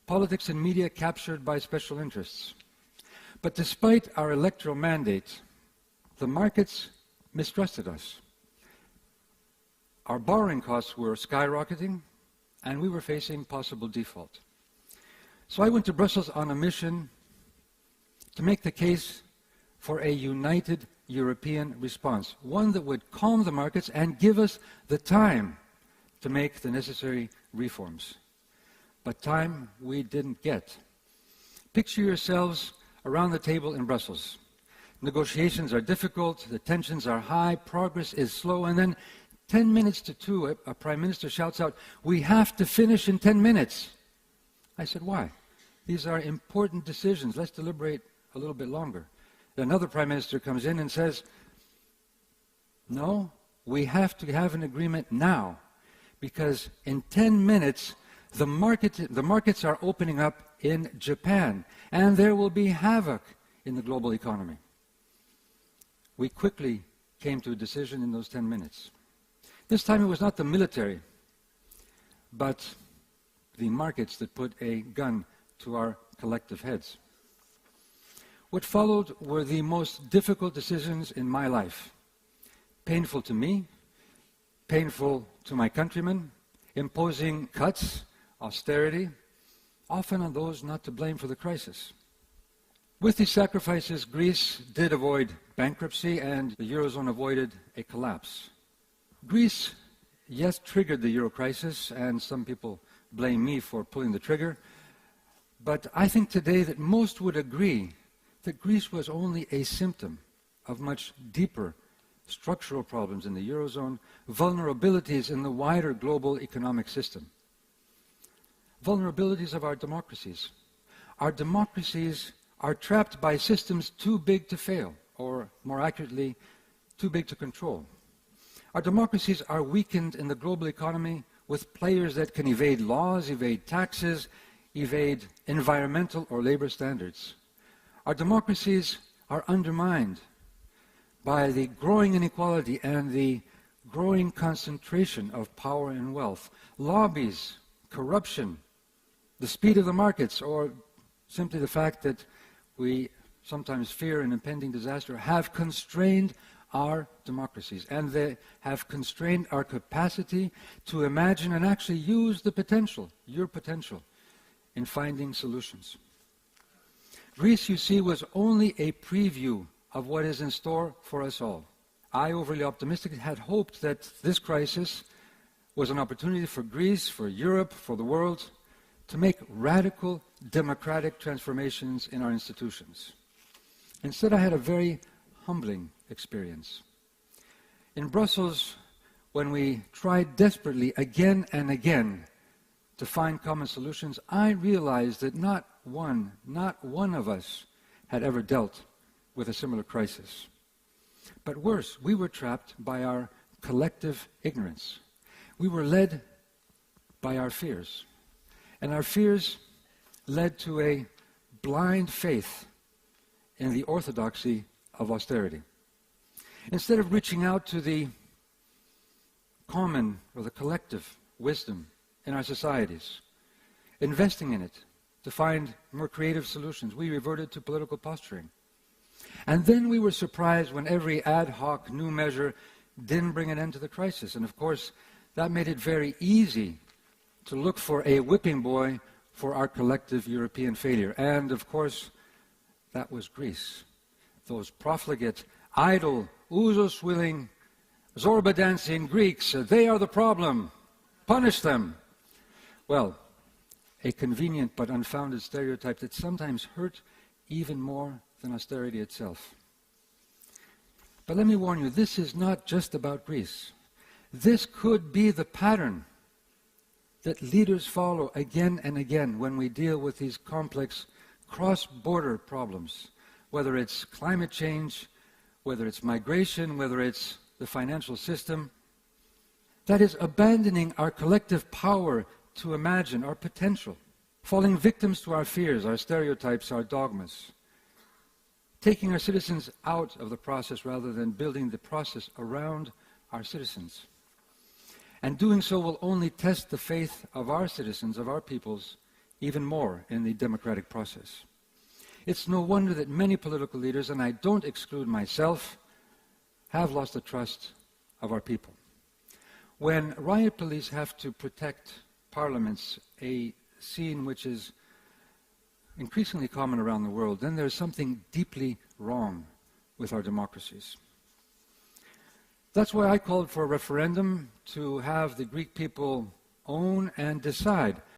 politics and media captured by special interests. But despite our electoral mandate, the markets mistrusted us. Our borrowing costs were skyrocketing, and we were facing possible default. So I went to Brussels on a mission to make the case for a united European response, one that would calm the markets and give us the time to make the necessary reforms. But time we didn't get. Picture yourselves around the table in Brussels. Negotiations are difficult, the tensions are high, progress is slow, and then 10 minutes to 2, a prime minister shouts out, "We have to finish in 10 minutes." I said, "Why? These are important decisions. Let's deliberate a little bit longer." Another prime minister comes in and says, "No, we have to have an agreement now, because in 10 minutes, the markets are opening up in Japan, and there will be havoc in the global economy." We quickly came to a decision in those 10 minutes. This time it was not the military, but the markets that put a gun to our collective heads. What followed were the most difficult decisions in my life. Painful to me, painful to my countrymen, imposing cuts, austerity, often on those not to blame for the crisis. With these sacrifices, Greece did avoid bankruptcy and the Eurozone avoided a collapse. Greece, yes, triggered the Euro crisis, and some people blame me for pulling the trigger, but I think today that most would agree that Greece was only a symptom of much deeper structural problems in the Eurozone, vulnerabilities in the wider global economic system. Vulnerabilities of our democracies. Our democracies are trapped by systems too big to fail, or more accurately, too big to control. Our democracies are weakened in the global economy with players that can evade laws, evade taxes, evade environmental or labor standards. Our democracies are undermined by the growing inequality and the growing concentration of power and wealth. Lobbies, corruption, the speed of the markets, or simply the fact that we sometimes fear an impending disaster, have constrained our democracies, and they have constrained our capacity to imagine and actually use the potential, your potential, in finding solutions. Greece, you see, was only a preview of what is in store for us all. I, overly optimistic, had hoped that this crisis was an opportunity for Greece, for Europe, for the world, to make radical democratic transformations in our institutions. Instead, I had a very humbling experience. In Brussels, when we tried desperately again and again to find common solutions, I realized that not one of us had ever dealt with a similar crisis. But worse, we were trapped by our collective ignorance. We were led by our fears. And our fears led to a blind faith in the orthodoxy of austerity. Instead of reaching out to the common or the collective wisdom in our societies, investing in it to find more creative solutions, we reverted to political posturing. And then we were surprised when every ad hoc new measure didn't bring an end to the crisis. And of course, that made it very easy to look for a whipping boy for our collective European failure. And of course, that was Greece. Those profligate, idle, ouzos-willing, Zorba-dancing Greeks, they are the problem. Punish them. Well, a convenient but unfounded stereotype that sometimes hurt even more than austerity itself. But let me warn you, this is not just about Greece. This could be the pattern that leaders follow again and again when we deal with these complex cross-border problems, whether it's climate change, whether it's migration, whether it's the financial system. That is abandoning our collective power to imagine our potential, falling victims to our fears, our stereotypes, our dogmas, taking our citizens out of the process rather than building the process around our citizens. And doing so will only test the faith of our citizens, of our peoples, even more in the democratic process. It's no wonder that many political leaders, and I don't exclude myself, have lost the trust of our people. When riot police have to protect parliaments, a scene which is increasingly common around the world, then there's something deeply wrong with our democracies. That's why I called for a referendum to have the Greek people own and decide